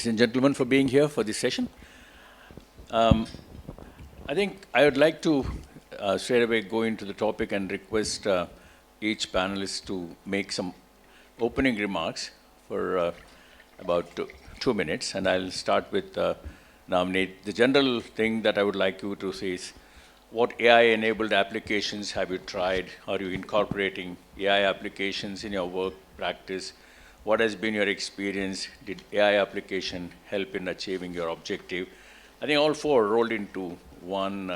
Ladies and gentlemen, for being here for this session. I think I would like to straight away go into the topic and request each panelist to make some opening remarks for about 2 minutes. And I'll start with Navneet. The general thing that I would like you to say is, what AI-enabled applications have you tried? Are you incorporating AI applications in your work practice? What has been your experience? Did AI application help in achieving your objective? I think all four rolled into one,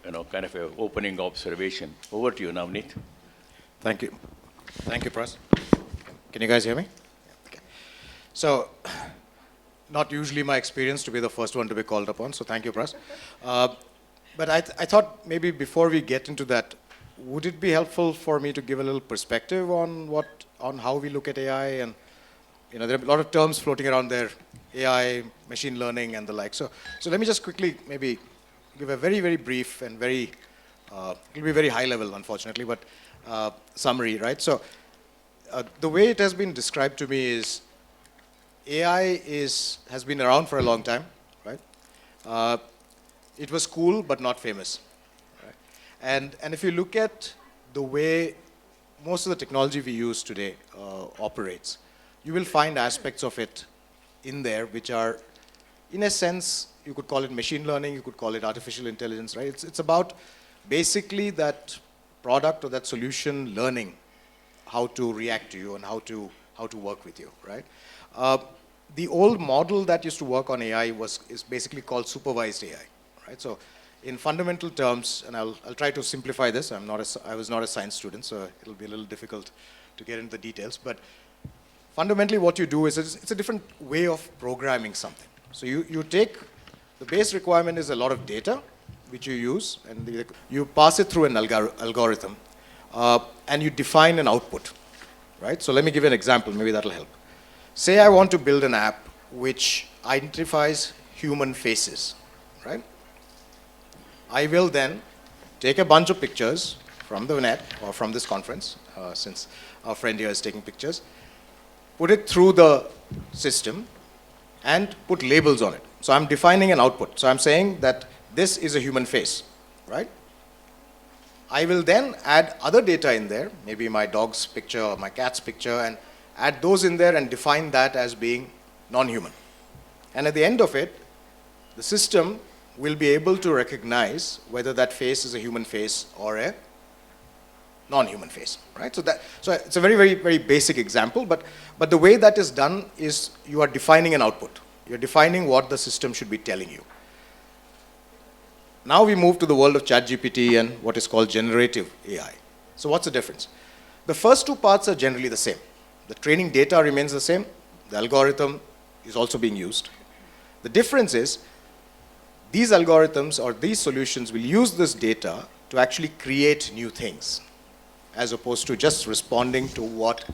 kind of a opening observation. Over to you, Navneet. Thank you. Thank you, Pras. Can you guys hear me? Okay. So, not usually my experience to be the first one to be called upon, so thank you, Pras. But I thought maybe before we get into that, would it be helpful for me to give a little perspective on how we look at AI? And there are a lot of terms floating around there, AI, machine learning, and the like. So let me just quickly maybe give a very, very brief and very, it'll be very high level, unfortunately, but summary, right? So the way it has been described to me is AI has been around for a long time, right? It was cool, but not famous. Right? And if you look at the way most of the technology we use today operates, you will find aspects of it in there which are, in a sense, you could call it machine learning, you could call it artificial intelligence, right? It's about basically that product or that solution learning how to react to you and how to work with you, right? The old model that used to work on AI is basically called supervised AI. Right? So in fundamental terms, and I'll try to simplify this, I was not a science student, so it'll be a little difficult to get into the details, but fundamentally what you do is it's a different way of programming something. So you take, the base requirement is a lot of data, which you use, and you pass it through an algorithm, and you define an output, right? So let me give you an example, maybe that'll help. Say I want to build an app which identifies human faces, right? I will then take a bunch of pictures from the net or from this conference, since our friend here is taking pictures, put it through the system and put labels on it. So I'm defining an output. So I'm saying that this is a human face, right? I will then add other data in there, maybe my dog's picture or my cat's picture, and add those in there and define that as being non-human. And at the end of it, the system will be able to recognize whether that face is a human face or a non-human face, right? So it's a very, very, very basic example, but the way that is done is you are defining an output. You're defining what the system should be telling you. Now we move to the world of ChatGPT and what is called generative AI. So what's the difference? The first two parts are generally the same. The training data remains the same. The algorithm is also being used. The difference is these algorithms or these solutions will use this data to actually create new things, as opposed to just responding to what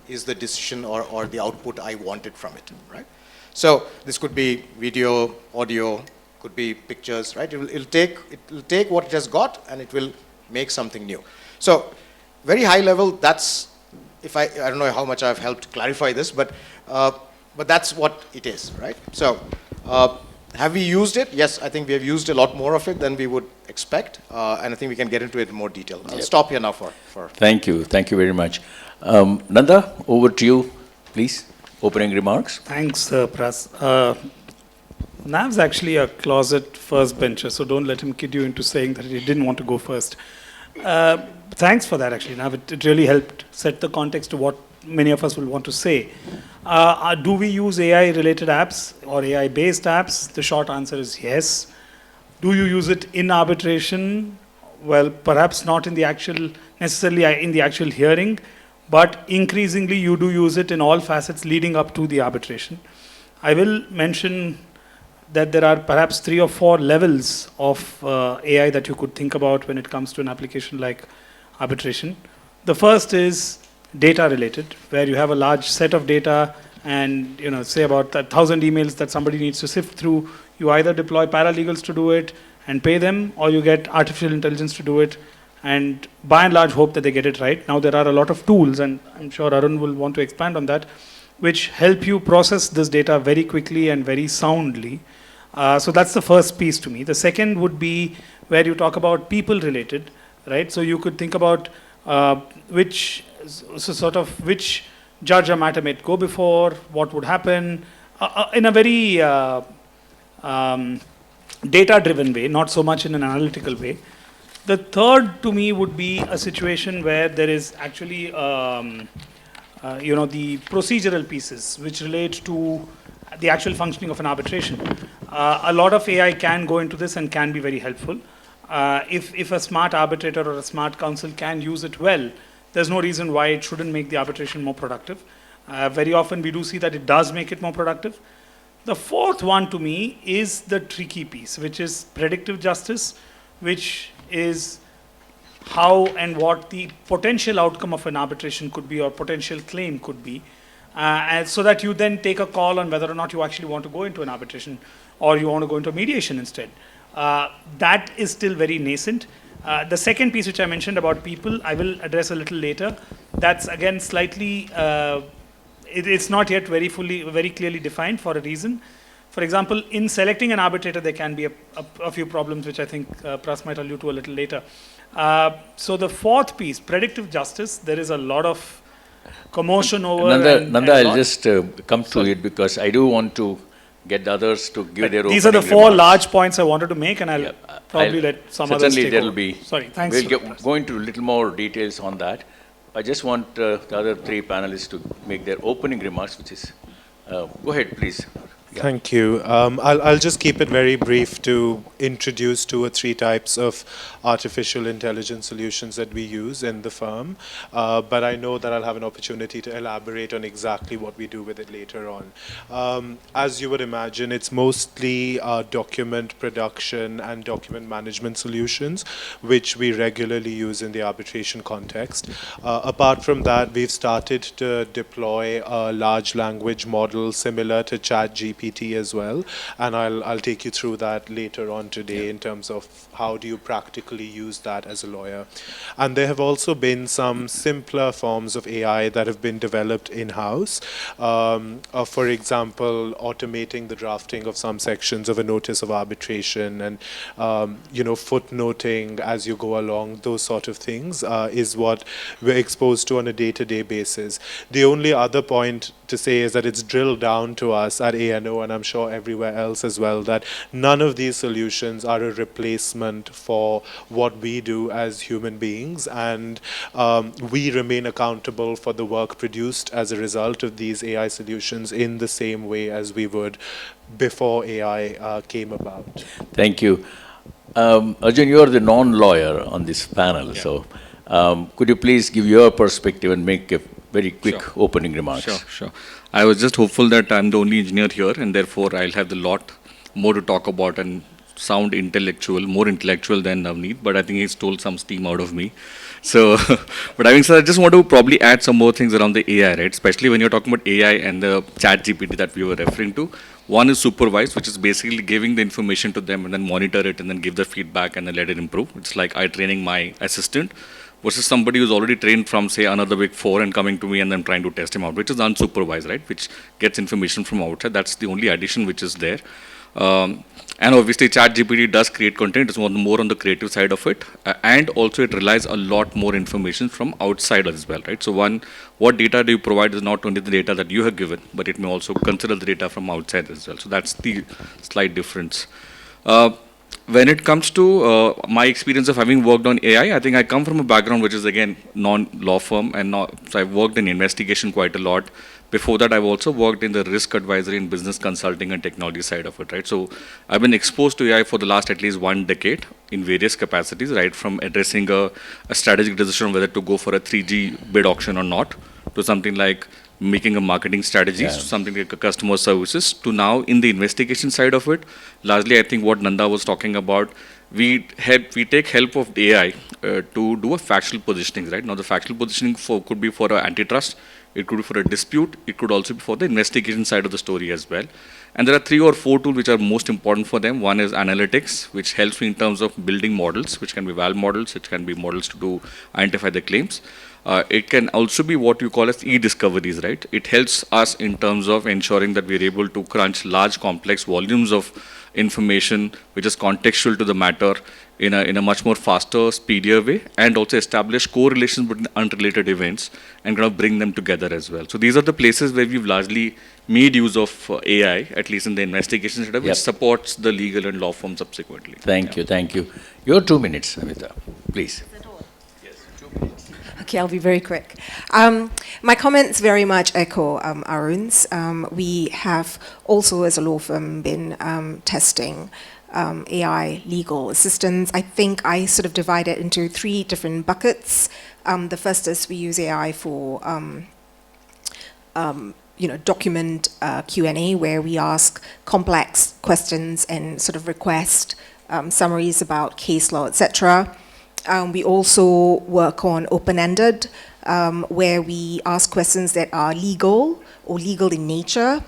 is the decision or the output I wanted from it, right? So this could be video, audio, could be pictures, right? It'll take what it has got and it will make something new. So very high level, that's, I don't know how much I've helped clarify this, but that's what it is, right? So have we used it? Yes, I think we have used a lot more of it than we would expect, and I think we can get into it in more detail. I'll stop here now for. Thank you very much. Nanda, over to you, please. Opening remarks. Thanks, Pras. Nav's actually a closet first bencher, so don't let him kid you into saying that he didn't want to go first. Thanks for that, actually, Nav. It really helped set the context to what many of us will want to say. Do we use AI-related apps or AI-based apps? The short answer is yes. Do you use it in arbitration? Well, perhaps not in the necessarily in the actual hearing, but increasingly you do use it in all facets leading up to the arbitration. I will mention that there are perhaps 3 or 4 levels of AI that you could think about when it comes to an application like arbitration. The first is data related, where you have a large set of data and say about 1,000 emails that somebody needs to sift through. You either deploy paralegals to do it and pay them, or you get artificial intelligence to do it and by and large hope that they get it right. Now there are a lot of tools, and I'm sure Arun will want to expand on that, which help you process this data very quickly and very soundly. So that's the first piece to me. The second would be where you talk about people related, right? So you could think about which judge a matter might go before, what would happen, in a very data-driven way, not so much in an analytical way. The third to me would be a situation where there is actually, the procedural pieces which relate to the actual functioning of an arbitration. A lot of AI can go into this and can be very helpful. If a smart arbitrator or a smart counsel can use it well, there's no reason why it shouldn't make the arbitration more productive. Very often we do see that it does make it more productive. The fourth one to me is the tricky piece, which is predictive justice, which is how and what the potential outcome of an arbitration could be or potential claim could be, and so that you then take a call on whether or not you actually want to go into an arbitration or you want to go into mediation instead. That is still very nascent. The second piece which I mentioned about people, I will address a little later. That's again slightly, it's not yet very clearly defined for a reason. For example, in selecting an arbitrator, there can be a few problems which I think Pras might allude to a little later. So the fourth piece, predictive justice, there is a lot of commotion over. Nanda, I'll just come to it because I do want to get the others to give their These are the four large points I wanted to make, and I'll probably let some others take there'll over. be. Sorry, thanks. We'll go into a little more details on that. I just want the other three panelists to make their opening remarks, which is, go ahead, please. Yeah. Thank you. I'll just keep it very brief to introduce 2 or 3 types of artificial intelligence solutions that we use in the firm. But I know that I'll have an opportunity to elaborate on exactly what we do with it later on. As you would imagine, it's mostly document production and document management solutions, which we regularly use in the arbitration context. Apart from that, we've started to deploy a large language model similar to ChatGPT as well, and I'll take you through that later on today in terms of how do you practically use that as a lawyer. And there have also been some simpler forms of AI that have been developed in-house. For example, automating the drafting of some sections of a notice of arbitration and footnoting as you go along, those sort of things is what we're exposed to on a day-to-day basis. The only other point to say is that it's drilled down to us at ANO, and I'm sure everywhere else as well, that none of these solutions are a replacement for what we do as human beings, and we remain accountable for the work produced as a result of these AI solutions in the same way as we would before AI came about. Thank you. Arjun, you are the non-lawyer on this panel, so could you please give your perspective and make a very quick opening remarks? Sure. I was just hopeful that I'm the only engineer here, and therefore I'll have a lot more to talk about and sound intellectual, more intellectual than Navneet, but I think he's stole some steam out of me. So, but I mean, so I just want to probably add some more things around the AI, right? Especially when you're talking about AI and the ChatGPT that we were referring to. One is supervised, which is basically giving the information to them and then monitor it and then give the feedback and then let it improve. It's like I training my assistant versus somebody who's already trained from, say, another Big Four and coming to me and then trying to test him out, which is unsupervised, right? Which gets information from outside. That's the only addition which is there. And obviously, ChatGPT does create content. It's more on the creative side of it. And also, it relies a lot more information from outside as well, right? So one, what data do you provide is not only the data that you have given, but it may also consider the data from outside as well. So that's the slight difference. When it comes to my experience of having worked on AI, I think I come from a background which is, again, non-law firm. So I've worked in investigation quite a lot. Before that, I've also worked in the risk advisory and business consulting and technology side of it, right? So I've been exposed to AI for the last at least 1 decade in various capacities, right? From addressing a strategic decision on whether to go for a 3G bid auction or not, to something like making a marketing strategy, to something like customer services, to now in the investigation side of it. Largely, I think what Nanda was talking about, we take help of the AI to do a factual positioning, right? Now, the factual positioning could be for an antitrust, it could be for a dispute, it could also be for the investigation side of the story as well. And there are 3 or 4 tools which are most important for them. One is analytics, which helps me in terms of building models, which can be valve models, it can be models to do identify the claims. It can also be what you call as e-discoveries, right? It helps us in terms of ensuring that we're able to crunch large complex volumes of information which is contextual to the matter in a much more faster, speedier way, and also establish correlations between unrelated events and kind of bring them together as well. So these are the places where we've largely made use of AI, at least in the investigation setup, which supports the legal and law firm subsequently. Thank you, thank you. Your 2 minutes, Amita, please. Okay, I'll be very quick. My comments very much echo Arun's. We have also, as a law firm, been testing AI legal assistance. I think I sort of divide it into 3 different buckets. The first is we use AI for document Q&A, where we ask complex questions and sort of request summaries about case law, etc. We also work on open-ended, where we ask questions that are legal or legal in nature,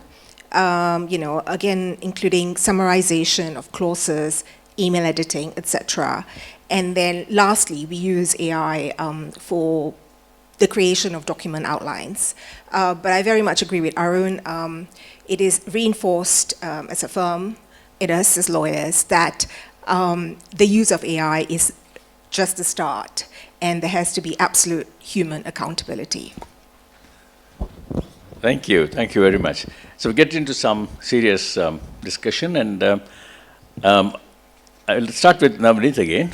again, including summarization of clauses, email editing, etc. And then lastly, we use AI for the creation of document outlines. But I very much agree with Arun. It is reinforced as a firm, in us as lawyers, that the use of AI is just the start, and there has to be absolute human accountability. Thank you very much. So we get into some serious discussion, and I'll start with Navneet again.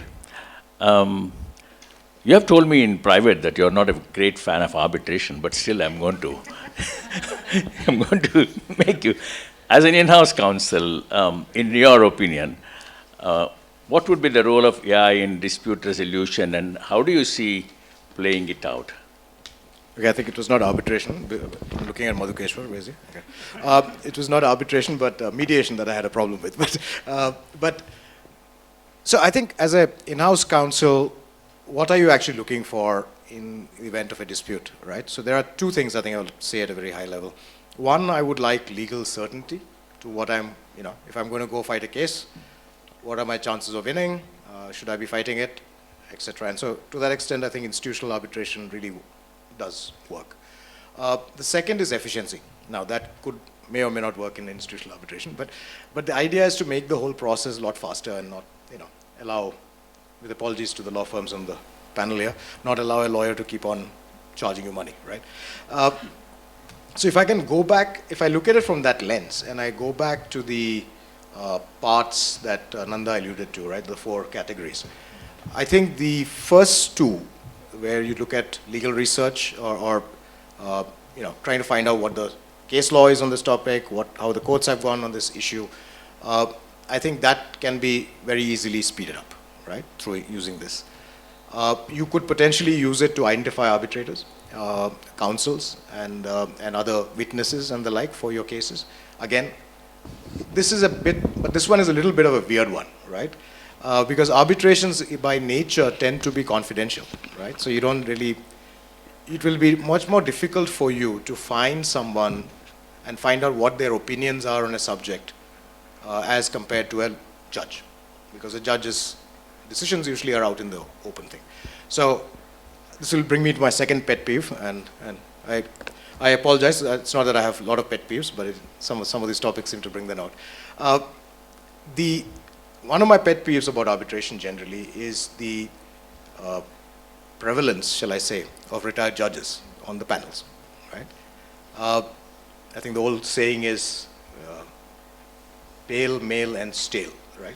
You have told me in private that you're not a great fan of arbitration, but still I'm going to make you, as an in-house counsel, in your opinion, what would be the role of AI in dispute resolution, and how do you see playing it out? Okay, I think it was not arbitration. I'm looking at Madhukeshwar, where is he? Okay. It was not arbitration, but mediation that I had a problem with. So I think as an in-house counsel, what are you actually looking for in the event of a dispute, right? So there are 2 things I think I'll say at a very high level. One, I would like legal certainty to what I'm, if I'm going to go fight a case, what are my chances of winning? Should I be fighting it, etc. And so to that extent, I think institutional arbitration really does work. The second is efficiency. Now that may or may not work in institutional arbitration, but the idea is to make the whole process a lot faster and not, allow, with apologies to the law firms on the panel here, not allow a lawyer to keep on charging you money, right? So if I can go back, if I look at it from that lens, and I go back to the parts that Nanda alluded to, right, the 4 categories. I think the first 2, where you look at legal research or trying to find out what the case law is on this topic, how the courts have gone on this issue, I think that can be very easily speeded up, right, through using this. You could potentially use it to identify arbitrators, counsels, and other witnesses and the like for your cases. Again, this is but this one is a little bit of a weird one, right? Because arbitrations by nature tend to be confidential, right? So you don't really, it will be much more difficult for you to find someone and find out what their opinions are on a subject as compared to a judge. Because a judge's decisions usually are out in the open thing. So this will bring me to my second pet peeve, and I apologize. It's not that I have a lot of pet peeves, but some of these topics seem to bring them out. One of my pet peeves about arbitration generally is the prevalence, shall I say, of retired judges on the panels, right? I think the old saying is pale, male, and stale, right?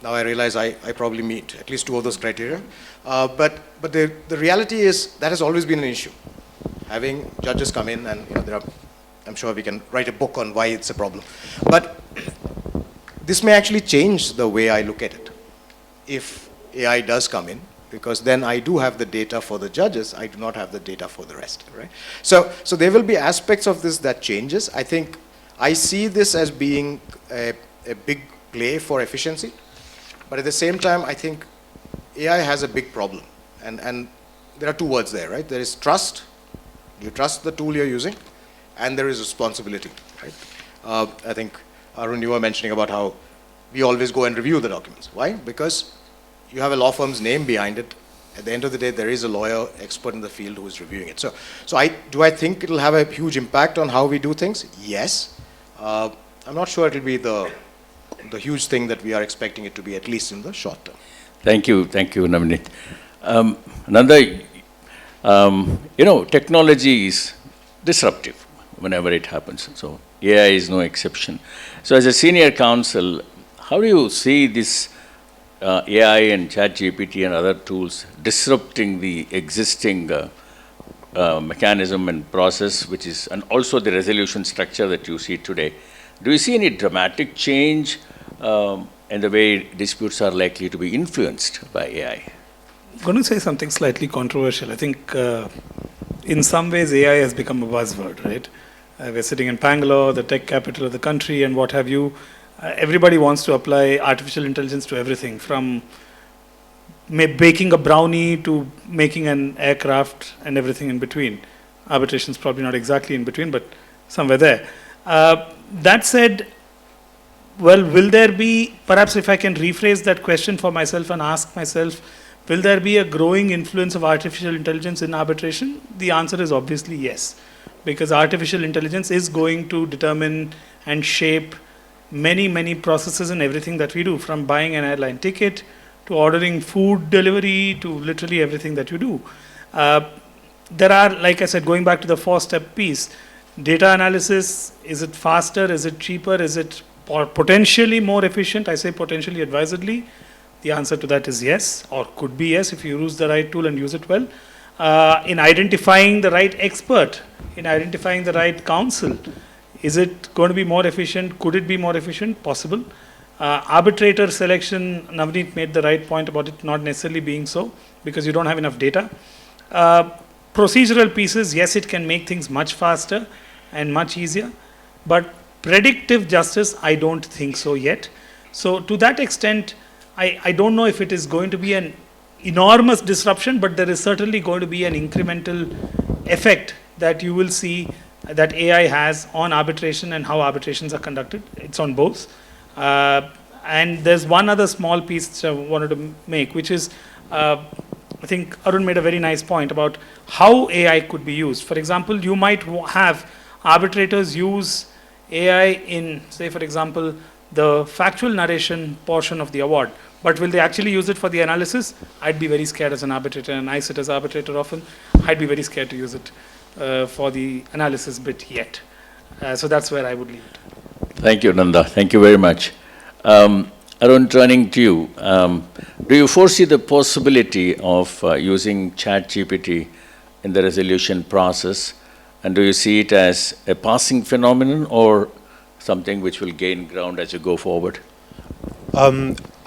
Now I realize I probably meet at least 2 of those criteria. But the reality is that has always been an issue. Having judges come in, and I'm sure we can write a book on why it's a problem. But this may actually change the way I look at it if AI does come in, because then I do have the data for the judges, I do not have the data for the rest, right? So there will be aspects of this that changes. I think I see this as being a big play for efficiency, but at the same time, I think AI has a big problem, and there are 2 words there, right? There is trust, You trust the tool you're using, and there is responsibility, right? I think, Arun, you were mentioning about how we always go and review the documents. Why? Because you have a law firm's name behind it. At the end of the day, there is a lawyer expert in the field who is reviewing it. So I think it'll have a huge impact on how we do things? Yes. I'm not sure it'll be the huge thing that we are expecting it to be, at least in the short term. Thank you, Navneet. Nanda, technology is disruptive whenever it happens. So AI is no exception. So as a senior counsel, how do you see this AI and ChatGPT and other tools disrupting the existing mechanism and process, which is, and also the resolution structure that you see today? Do you see any dramatic change in the way disputes are likely to be influenced by AI? I'm going to say something slightly controversial. I think in some ways AI has become a buzzword, right? We're sitting in Bangalore, the tech capital of the country, and what have you. Everybody wants to apply artificial intelligence to everything, from baking a brownie to making an aircraft and everything in between. Arbitration is probably not exactly in between, but somewhere there. That said, well, will there be, perhaps if I can rephrase that question for myself and ask myself, will there be a growing influence of artificial intelligence in arbitration? The answer is obviously yes, because artificial intelligence is going to determine and shape many, many processes in everything that we do, from buying an airline ticket to ordering food delivery to literally everything that you do. There are, like I said, going back to the 4-step piece, data analysis, is it faster, is it cheaper, is it potentially more efficient? I say potentially advisedly. The answer to that is yes, or could be yes, if you use the right tool and use it well. In identifying the right expert, in identifying the right counsel, is it going to be more efficient? Could it be more efficient? Possible. Arbitrator selection, Navneet made the right point about it not necessarily being so, because you don't have enough data. Procedural pieces, yes, it can make things much faster and much easier, but predictive justice, I don't think so yet. So to that extent, I don't know if it is going to be an enormous disruption, but there is certainly going to be an incremental effect that you will see that AI has on arbitration and how arbitrations are conducted. It's on both. And there's one other small piece which I wanted to make, which is, I think Arun made a very nice point about how AI could be used. For example, you might have arbitrators use AI in, say, for example, the factual narration portion of the award. But will they actually use it for the analysis? I'd be very scared as an arbitrator, and I sit as arbitrator often. I'd be very scared to use it for the analysis bit yet. So that's where I would leave it. Thank you, Nanda. Thank you very much. Arun, turning to you, do you foresee the possibility of using ChatGPT in the resolution process? And do you see it as a passing phenomenon or something which will gain ground as you go forward?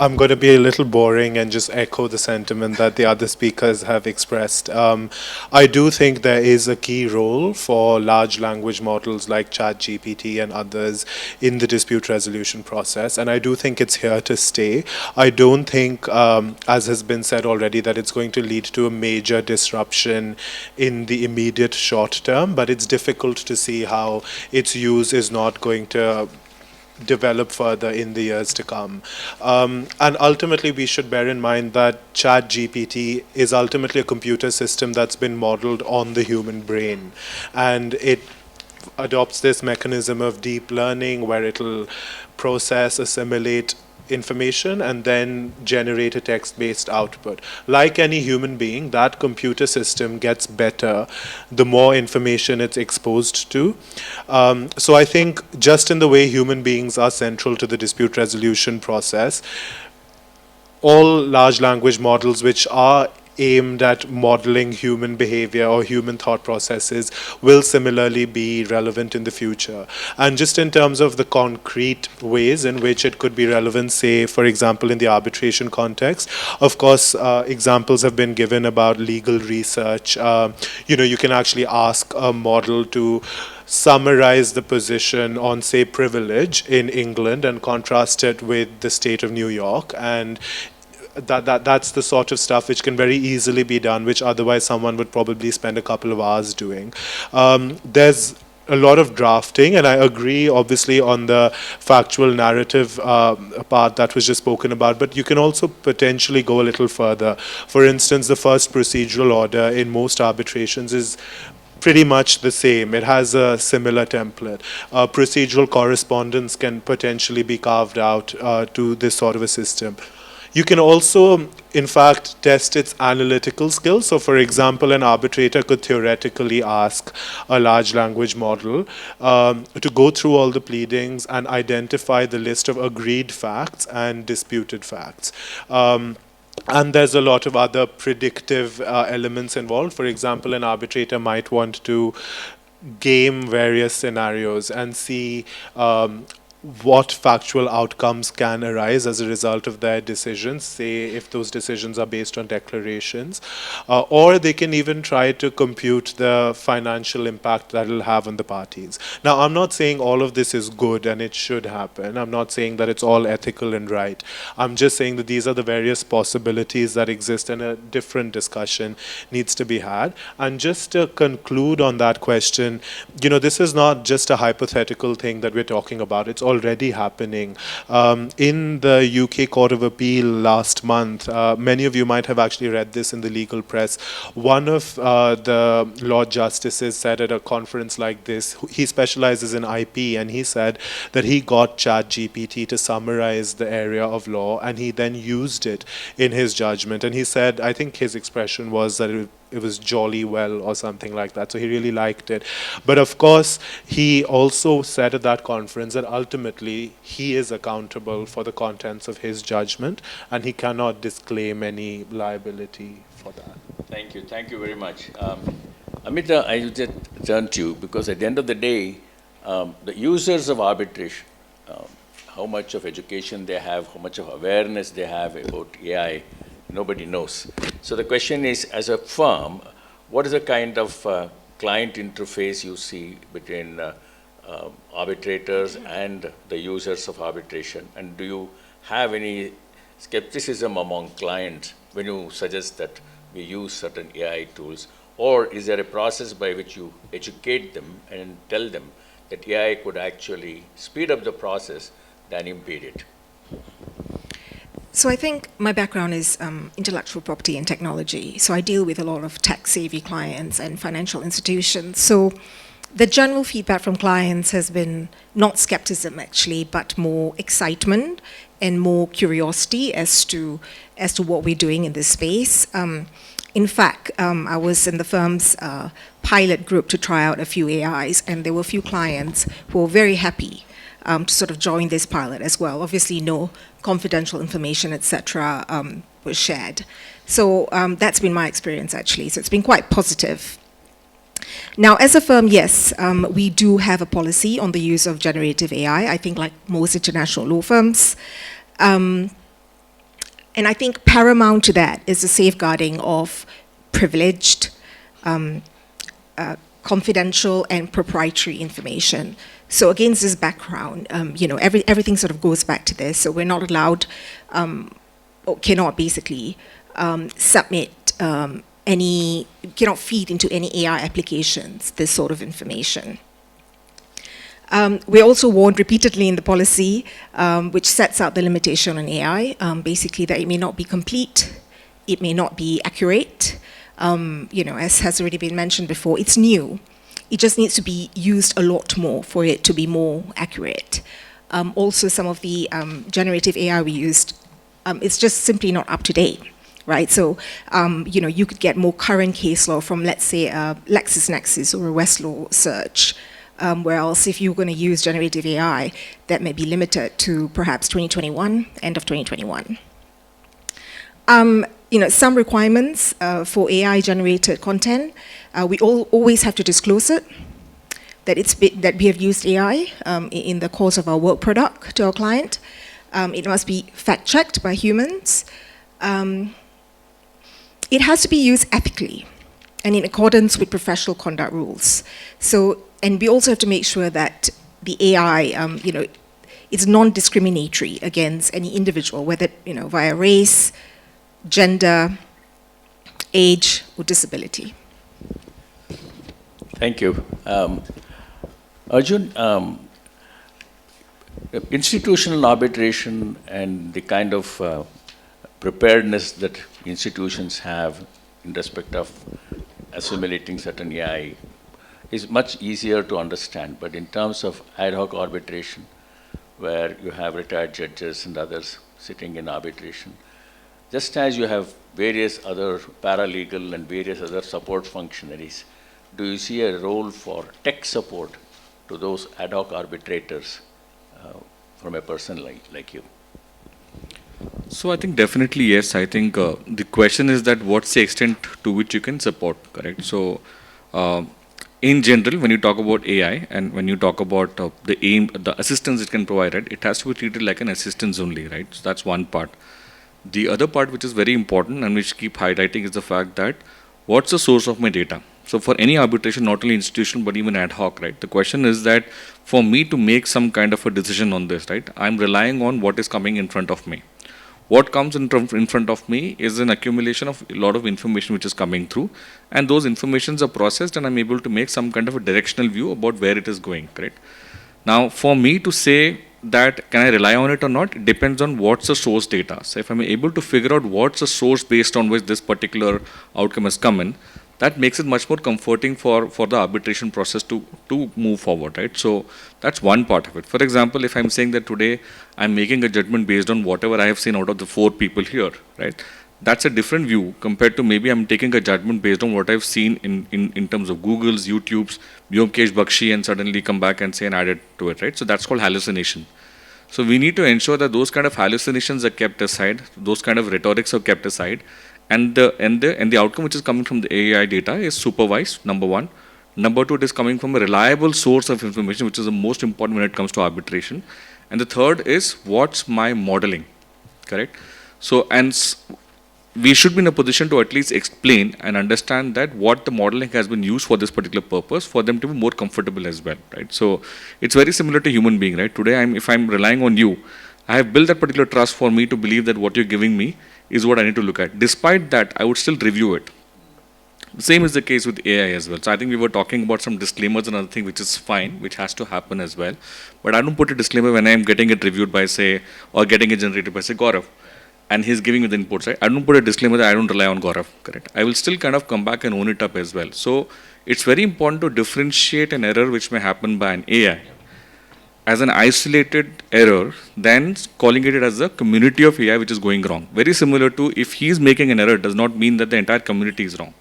I'm going to be a little boring and just echo the sentiment that the other speakers have expressed. I do think there is a key role for large language models like ChatGPT and others in the dispute resolution process, and I do think it's here to stay. I don't think, as has been said already, that it's going to lead to a major disruption in the immediate short term, but it's difficult to see how its use is not going to develop further in the years to come. And ultimately, we should bear in mind that ChatGPT is ultimately a computer system that's been modeled on the human brain. And it adopts this mechanism of deep learning where it'll process, assimilate information and then generate a text-based output. Like any human being, that computer system gets better the more information it's exposed to. So I think just in the way human beings are central to the dispute resolution process, all large language models which are aimed at modeling human behavior or human thought processes will similarly be relevant in the future. And just in terms of the concrete ways in which it could be relevant, say, for example, in the arbitration context, of course, examples have been given about legal research. You can actually ask a model to summarize the position on, say, privilege in England and contrast it with the state of New York, and that's the sort of stuff which can very easily be done, which otherwise someone would probably spend a couple of hours doing. There's a lot of drafting, and I agree, obviously, on the factual narrative part that was just spoken about, but you can also potentially go a little further. For instance, the first procedural order in most arbitrations is pretty much the same. It has a similar template. Procedural correspondence can potentially be carved out to this sort of a system. You can also, in fact, test its analytical skills. So, for example, an arbitrator could theoretically ask a large language model to go through all the pleadings and identify the list of agreed facts and disputed facts. And there's a lot of other predictive elements involved. For example, an arbitrator might want to game various scenarios and see what factual outcomes can arise as a result of their decisions, say if those decisions are based on declarations, or they can even try to compute the financial impact that it will have on the parties. Now, I'm not saying all of this is good and it should happen. I'm not saying that it's all ethical and right. I'm just saying that these are the various possibilities that exist, and a different discussion needs to be had. And just to conclude on that question, you know, this is not just a hypothetical thing that we're talking about. It's already happening. In the UK Court of Appeal last month, many of you might have actually read this in the legal press. One of the Lord Justices said at a conference like this, he specializes in IP, and he said that he got ChatGPT to summarize the area of law, and he then used it in his judgment. And he said, I think his expression was that it was jolly well or something like that. So he really liked it. But of course, he also said at that conference that ultimately he is accountable for the contents of his judgment, and he cannot disclaim any liability for that. Thank you very much. Amita, I will just turn to you, because at the end of the day, the users of arbitration, how much of education they have, how much of awareness they have about AI, nobody knows. So the question is, as a firm, what is the kind of client interface you see between arbitrators and the users of arbitration? And do you have any skepticism among clients when you suggest that we use certain AI tools? Or is there a process by which you educate them and tell them that AI could actually speed up the process than impede it? So I think my background is intellectual property and technology. So I deal with a lot of tech-savvy clients and financial institutions. So the general feedback from clients has been not skepticism, actually, but more excitement and more curiosity as to what we're doing in this space. In fact, I was in the firm's pilot group to try out a few AIs, and there were a few clients who were very happy to sort of join this pilot as well. Obviously, no confidential information, etc., was shared. So that's been my experience, actually. So it's been quite positive. Now, as a firm, yes, we do have a policy on the use of generative AI, I think like most international law firms. And I think paramount to that is the safeguarding of privileged, confidential, and proprietary information. So against this background, everything sort of goes back to this. So we're not allowed, or cannot basically submit cannot feed into any AI applications this sort of information. We're also warned repeatedly in the policy, which sets out the limitation on AI, basically that it may not be complete, it may not be accurate. As has already been mentioned before, it's new. It just needs to be used a lot more for it to be more accurate. Also, some of the generative AI we used, it's just simply not up to date, right? So, you could get more current case law from, let's say, a LexisNexis or a Westlaw search, whereas if you're going to use generative AI, that may be limited to perhaps 2021, end of 2021. Some requirements for AI-generated content, we always have to disclose it, that we have used AI in the course of our work product to our client. It must be fact-checked by humans. It has to be used ethically and in accordance with professional conduct rules. So, and we also have to make sure that the AI, is non-discriminatory against any individual, whether via race, gender, age, or disability. Thank you. Arjun, institutional arbitration and the kind of preparedness that institutions have in respect of assimilating certain AI is much easier to understand. But in terms of ad hoc arbitration, where you have retired judges and others sitting in arbitration, just as you have various other paralegal and various other support functionaries, do you see a role for tech support to those ad hoc arbitrators from a person like you? So I think definitely yes. I think the question is that what's the extent to which you can support, correct? So in general, when you talk about AI and when you talk about the assistance it can provide, right, it has to be treated like an assistance only, right? So that's one part. The other part which is very important and which keep highlighting is the fact that what's the source of my data? So for any arbitration, not only institutional but even ad hoc, right? The question is that for me to make some kind of a decision on this, right, I'm relying on what is coming in front of me. What comes in front of me is an accumulation of a lot of information which is coming through, and those informations are processed and I'm able to make some kind of a directional view about where it is going, correct? Now, for me to say that can I rely on it or not, it depends on what's the source data. So if I'm able to figure out what's the source based on which this particular outcome has come in, that makes it much more comforting for the arbitration process to move forward, right? So that's one part of it. For example, if I'm saying that today I'm making a judgment based on whatever I have seen out of the 4 people here, right? That's a different view compared to maybe I'm taking a judgment based on what I've seen in terms of Google's, YouTube's, Vyomkesh Bakshi, and suddenly come back and say and add it to it, right? So that's called hallucination. So we need to ensure that those kind of hallucinations are kept aside, those kind of rhetorics are kept aside, and the outcome which is coming from the AI data is supervised, number one. Number two, it is coming from a reliable source of information, which is the most important when it comes to arbitration. And the third is, what's my modeling, correct? So, we should be in a position to at least explain and understand that what the modeling has been used for this particular purpose for them to be more comfortable as well, right? So it's very similar to human being, right? Today, if I'm relying on you, I have built that particular trust for me to believe that what you're giving me is what I need to look at. Despite that, I would still review it. The same is the case with AI as well. So I think we were talking about some disclaimers and other thing, which is fine, which has to happen as well. But I don't put a disclaimer when I'm getting it reviewed by, say, or getting it generated by, say, Gaurav, and he's giving me the inputs, right? I don't put a disclaimer that I don't rely on Gaurav, correct? I will still kind of come back and own it up as well. So it's very important to differentiate an error which may happen by an AI as an isolated error than calling it as a community of AI which is going wrong. Very similar to if he's making an error does not mean that the entire community is wrong,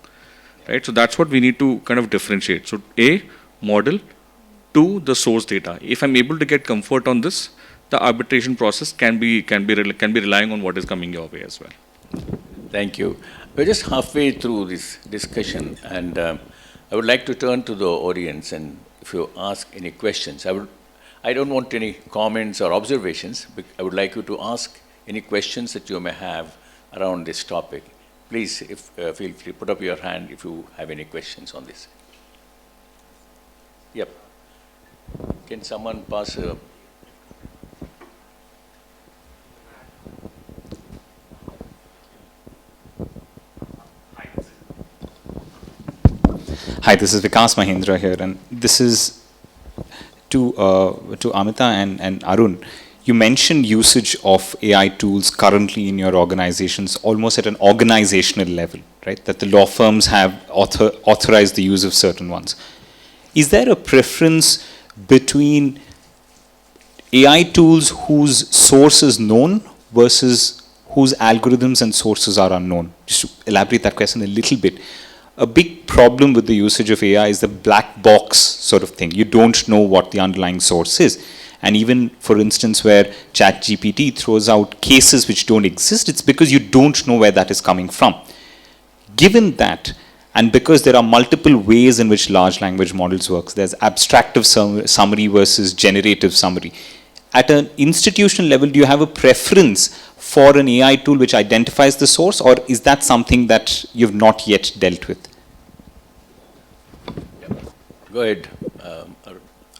right? So that's what we need to kind of differentiate. So A, model, 2, the source data. If I'm able to get comfort on this, the arbitration process can be relying on what is coming your way as well. Thank you. We're just halfway through this discussion, and I would like to turn to the audience, and if you ask any questions, I don't want any comments or observations, but I would like you to ask any questions that you may have around this topic. Please, feel free to put up your hand if you have any questions on this. Yep. Can someone pass a... Hi, this is Vikas Mahindra here, and this is to Amita and Arun. You mentioned usage of AI tools currently in your organizations, almost at an organizational level, right? That the law firms have authorized the use of certain ones. Is there a preference between AI tools whose source is known versus whose algorithms and sources are unknown? Just to elaborate that question a little bit. A big problem with the usage of AI is the black box sort of thing. You don't know what the underlying source is. And even, for instance, where ChatGPT throws out cases which don't exist, it's because you don't know where that is coming from. Given that, and because there are multiple ways in which large language models work, there's abstractive summary versus generative summary. At an institutional level, do you have a preference for an AI tool which identifies the source, or is that something that you've not yet dealt with? Go ahead.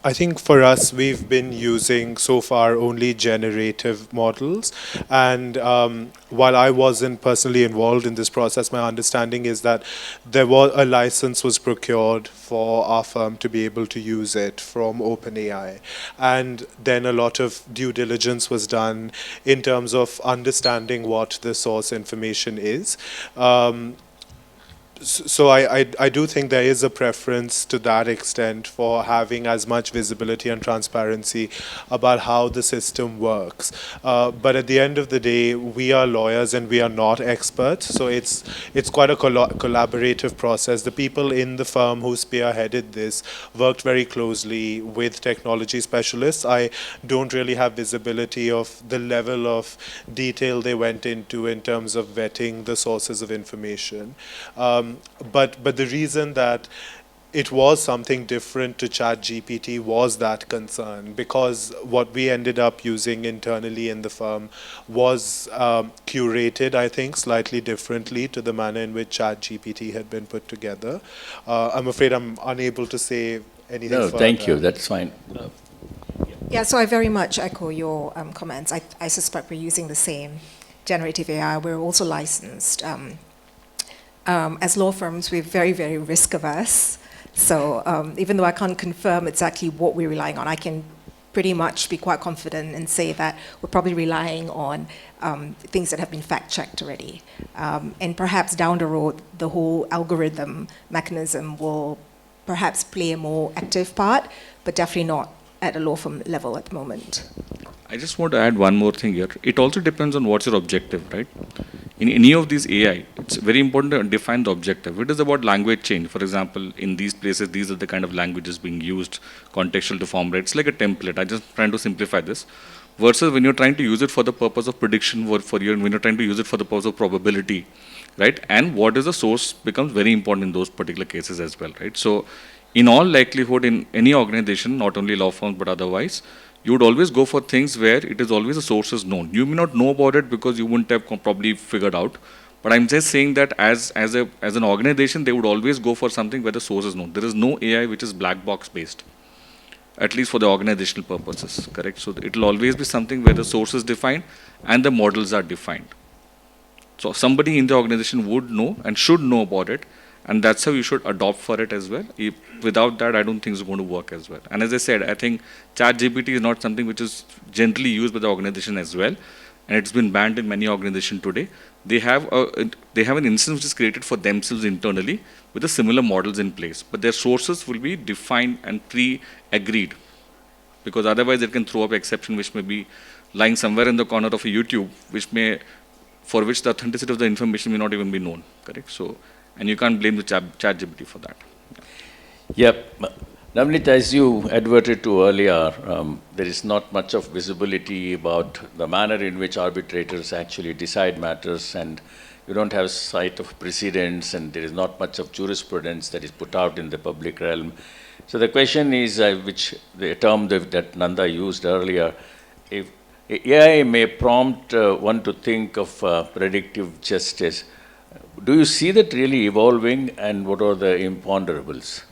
I think for us, we've been using so far only generative models. And while I wasn't personally involved in this process, my understanding is that there was a license was procured for our firm to be able to use it from OpenAI. And then a lot of due diligence was done in terms of understanding what the source information is. So I do think there is a preference to that extent for having as much visibility and transparency about how the system works. But at the end of the day, we are lawyers and we are not experts, so it's quite a collaborative process. The people in the firm who spearheaded this worked very closely with technology specialists. I don't really have visibility of the level of detail they went into in terms of vetting the sources of information. But the reason that it was something different to ChatGPT was that concern, because what we ended up using internally in the firm was curated, I think, slightly differently to the manner in which ChatGPT had been put together. I'm afraid I'm unable to say anything No, further. thank you. That's fine. Yeah, so I very much echo your comments. I suspect we're using the same generative AI. We're also licensed. As law firms, we're very, very risk averse. So even though I can't confirm exactly what we're relying on, I can pretty much be quite confident and say that we're probably relying on things that have been fact-checked already. And perhaps down the road, the whole algorithm mechanism will perhaps play a more active part, but definitely not at a law firm level at the moment. I just want to add one more thing here. It also depends on what's your objective, right? In any of these AI, it's very important to define the objective. It is about language change. For example, in these places, these are the kind of languages being used, contextual to form, right? It's like a template. I'm just trying to simplify this. Versus when you're trying to use it for the purpose of prediction, when you're trying to use it for the purpose of probability, right? And what is the source becomes very important in those particular cases as well, right? So in all likelihood, in any organization, not only law firms, but otherwise, you would always go for things where it is always the source is known. You may not know about it because you wouldn't have probably figured out. But I'm just saying that as an organization, they would always go for something where the source is known. There is no AI which is black box based, at least for the organizational purposes, correct? So it will always be something where the source is defined and the models are defined. So somebody in the organization would know and should know about it. And that's how you should adopt for it as well. Without that, I don't think it's going to work as well. And as I said, I think ChatGPT is not something which is generally used by the organization as well. And it's been banned in many organizations today. They have an instance which is created for themselves internally with the similar models in place. But their sources will be defined and pre-agreed. Because otherwise, it can throw up exception which may be lying somewhere in the corner of a YouTube, for which the authenticity of the information may not even be known, correct? So. And you can't blame the ChatGPT for that. Yep. Navneet, as you adverted to earlier, there is not much of visibility about the manner in which arbitrators actually decide matters, and you don't have sight of precedents, and there is not much of jurisprudence that is put out in the public realm. So the question is, which the term that Nanda used earlier, if AI may prompt one to think of predictive justice, do you see that really evolving, and what are the imponderables?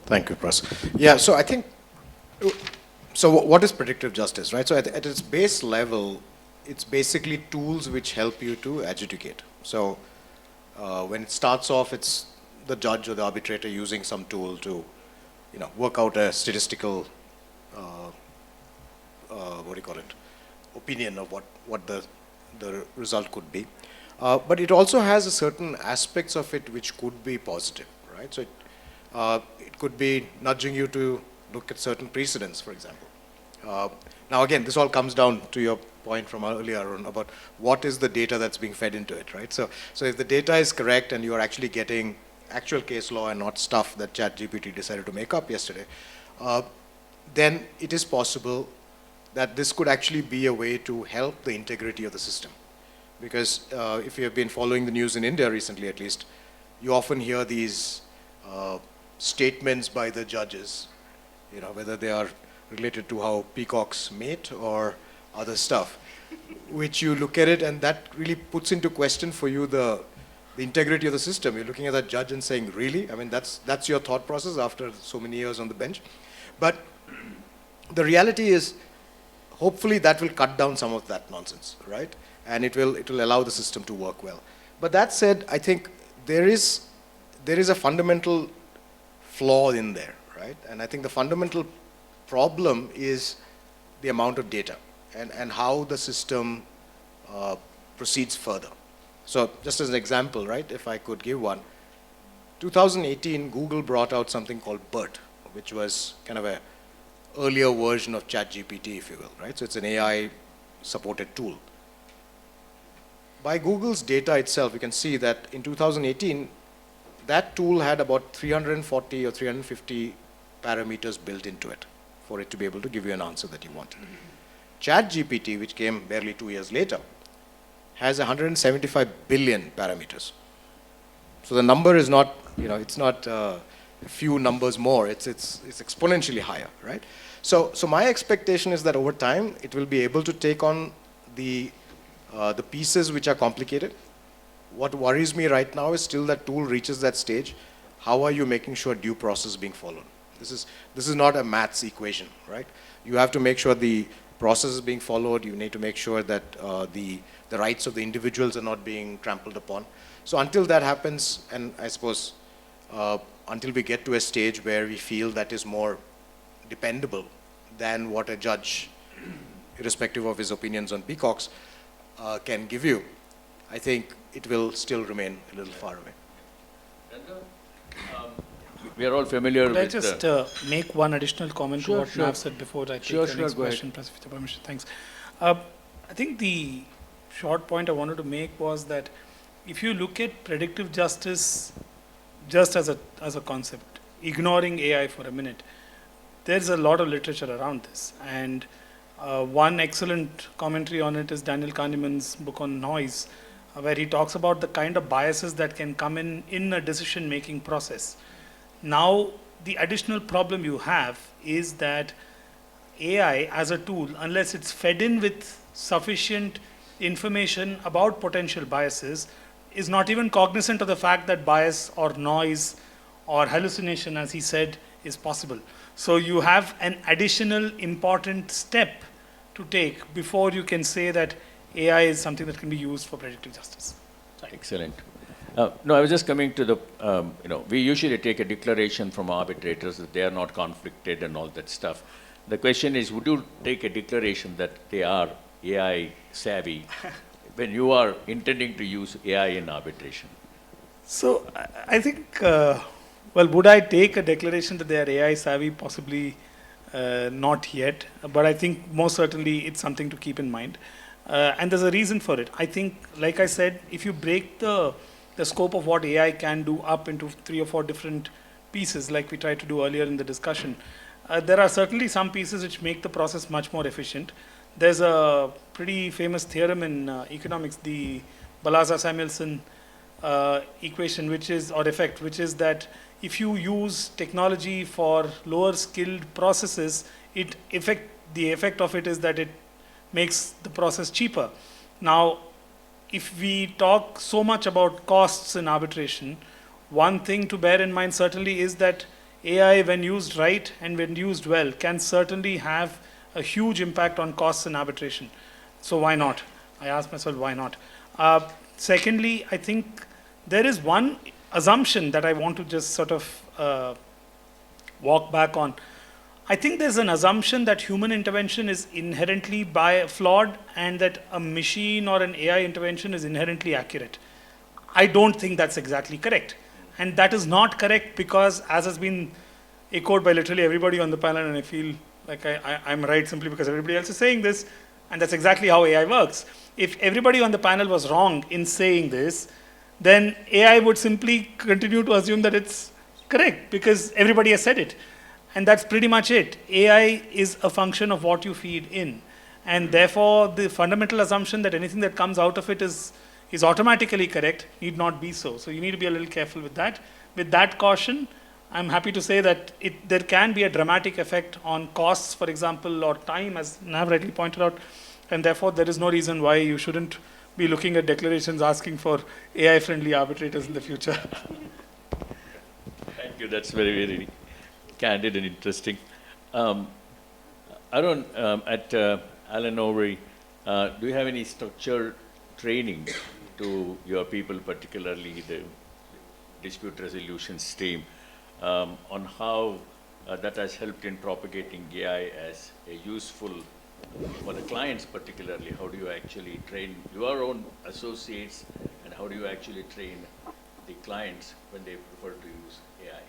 Thank you, Pras. Yeah, so I think, so what is predictive justice, right? So at its base level, it's basically tools which help you to adjudicate. So when it starts off, it's the judge or the arbitrator using some tool to, work out a statistical, opinion of what the result could be. But it also has a certain aspects of it which could be positive, right? So it could be nudging you to look at certain precedents, for example. Now again, this all comes down to your point from earlier on about what is the data that's being fed into it, right? So if the data is correct and you are actually getting actual case law and not stuff that ChatGPT decided to make up yesterday, then it is possible that this could actually be a way to help the integrity of the system. Because if you have been following the news in India recently, at least, you often hear these statements by the judges, whether they are related to how peacocks mate or other stuff, which you look at it and that really puts into question for you the integrity of the system. You're looking at that judge and saying, really? I mean, that's your thought process after so many years on the bench. But the reality is, hopefully that will cut down some of that nonsense, right? And it will allow the system to work well. But that said, I think there is a fundamental flaw in there, right? And I think the fundamental problem is the amount of data and how the system proceeds further. So just as an example, right, if I could give one, 2018, Google brought out something called BERT, which was kind of a earlier version of ChatGPT, if you will, right? So it's an AI-supported tool. By Google's data itself, you can see that in 2018, that tool had about 340 or 350 parameters built into it for it to be able to give you an answer that you wanted. ChatGPT, which came barely 2 years later, has 175 billion parameters. So the number is not, it's not a few numbers more, it's exponentially higher, right? So my expectation is that over time, it will be able to take on the pieces which are complicated. What worries me right now is still that tool reaches that stage. How are you making sure due process is being followed? This is not a maths equation, right? You have to make sure the process is being followed. You need to make sure that the rights of the individuals are not being trampled upon. So until that happens, and I suppose until we get to a stage where we feel that is more dependable than what a judge, irrespective of his opinions on peacocks, can give you, I think it will still remain a little far away. We are all familiar Could I with... just make one additional comment to what Nav said before I take the next question, with your permission? Thanks. I think the short point I wanted to make was that if you look at predictive justice just as a concept, ignoring AI for a minute, there's a lot of literature around this. And one excellent commentary on it is Daniel Kahneman's book on noise, where he talks about the kind of biases that can come in a decision-making process. Now, the additional problem you have is that AI as a tool, unless it's fed in with sufficient information about potential biases, is not even cognizant of the fact that bias or noise or hallucination, as he said, is possible. So you have an additional important step to take before you can say that AI is something that can be used for predictive justice. Excellent. No, I was just coming to the, we usually take a declaration from arbitrators that they are not conflicted and all that stuff. The question is, would you take a declaration that they are AI savvy when you are intending to use AI in arbitration? So I think, would I take a declaration that they are AI savvy? Possibly not yet, but I think most certainly it's something to keep in mind. And there's a reason for it. I think, like I said, if you break the scope of what AI can do up into 3 or 4 different pieces, like we tried to do earlier in the discussion, there are certainly some pieces which make the process much more efficient. There's a pretty famous theorem in economics, the Balazar-Samuelson equation, or effect, which is that if you use technology for lower skilled processes, the effect of it is that it makes the process cheaper. Now, if we talk so much about costs in arbitration, one thing to bear in mind certainly is that AI, when used right and when used well, can certainly have a huge impact on costs in arbitration. So why not? I ask myself, why not? Secondly, I think there is one assumption that I want to just sort of walk back on. I think there's an assumption that human intervention is inherently flawed and that a machine or an AI intervention is inherently accurate. I don't think that's exactly correct. And that is not correct because, as has been echoed by literally everybody on the panel, and I feel like I'm right simply because everybody else is saying this, and that's exactly how AI works. If everybody on the panel was wrong in saying this, then AI would simply continue to assume that it's correct because everybody has said it. And that's pretty much it. AI is a function of what you feed in. And therefore, the fundamental assumption that anything that comes out of it is automatically correct need not be so. So you need to be a little careful with that. With that caution, I'm happy to say that there can be a dramatic effect on costs, for example, or time, as Nav rightly pointed out. And therefore, there is no reason why you shouldn't be looking at declarations asking for AI-friendly arbitrators in the future. Thank you. That's very, very candid and interesting. Arun, at Alan Overy, do you have any structured training to your people, particularly the dispute resolution team, on how that has helped in propagating AI as a useful for the clients, particularly? How do you actually train your own associates, and how do you actually train the clients when they prefer to use AI?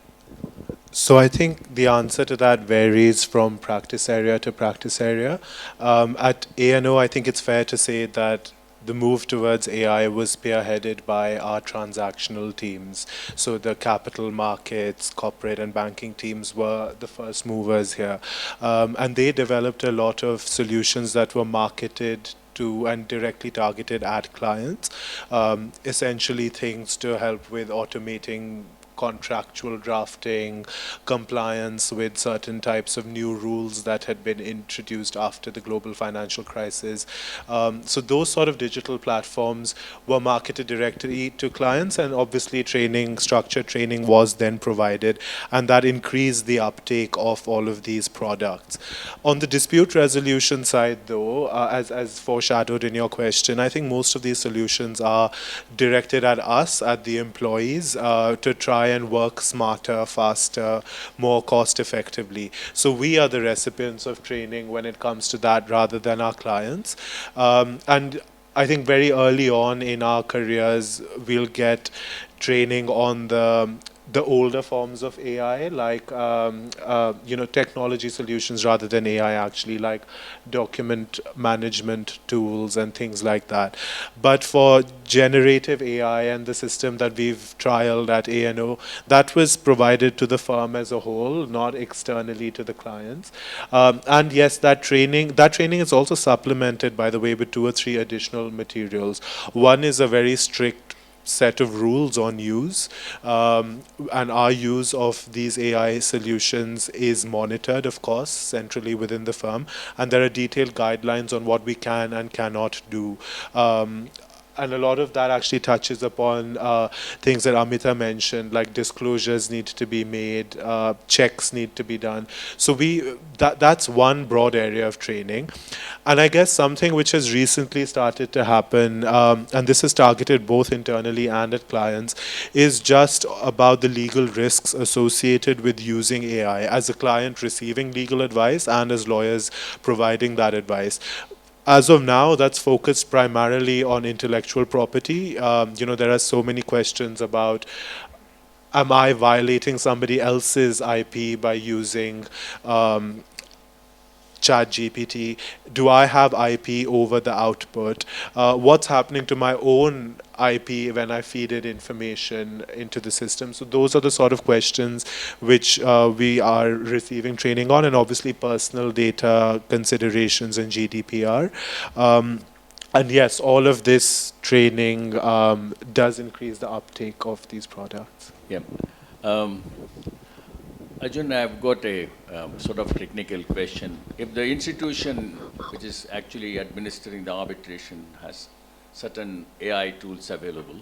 So I think the answer to that varies from practice area to practice area. At ANO, I think it's fair to say that the move towards AI was spearheaded by our transactional teams. So the capital markets, corporate and banking teams were the first movers here. And they developed a lot of solutions that were marketed to and directly targeted at clients. Essentially things to help with automating contractual drafting, compliance with certain types of new rules that had been introduced after the global financial crisis. So those sort of digital platforms were marketed directly to clients, and obviously training, structured training was then provided, and that increased the uptake of all of these products. On the dispute resolution side though, as foreshadowed in your question, I think most of these solutions are directed at us, at the employees, to try and work smarter, faster, more cost effectively. So we are the recipients of training when it comes to that rather than our clients. And I think very early on in our careers, we'll get training on the older forms of AI, like technology solutions rather than AI, actually, like document management tools and things like that. But for generative AI and the system that we've trialed at ANO, that was provided to the firm as a whole, not externally to the clients. And yes, that training is also supplemented, by the way, with 2 or 3 additional materials. One is a very strict set of rules on use, and our use of these AI solutions is monitored, of course, centrally within the firm, and there are detailed guidelines on what we can and cannot do. And a lot of that actually touches upon things that Amita mentioned, like disclosures need to be made, checks need to be done. So that's one broad area of training. And I guess something which has recently started to happen, and this is targeted both internally and at clients, is just about the legal risks associated with using AI as a client receiving legal advice and as lawyers providing that advice. As of now, that's focused primarily on intellectual property. There are so many questions about, am I violating somebody else's IP by using ChatGPT? Do I have IP over the output? What's happening to my own IP when I feed it information into the system? So those are the sort of questions which we are receiving training on, and obviously personal data considerations and GDPR. And yes, all of this training does increase the uptake of these products. Yeah. Arjun, I've got a sort of technical question. If the institution which is actually administering the arbitration has certain AI tools available,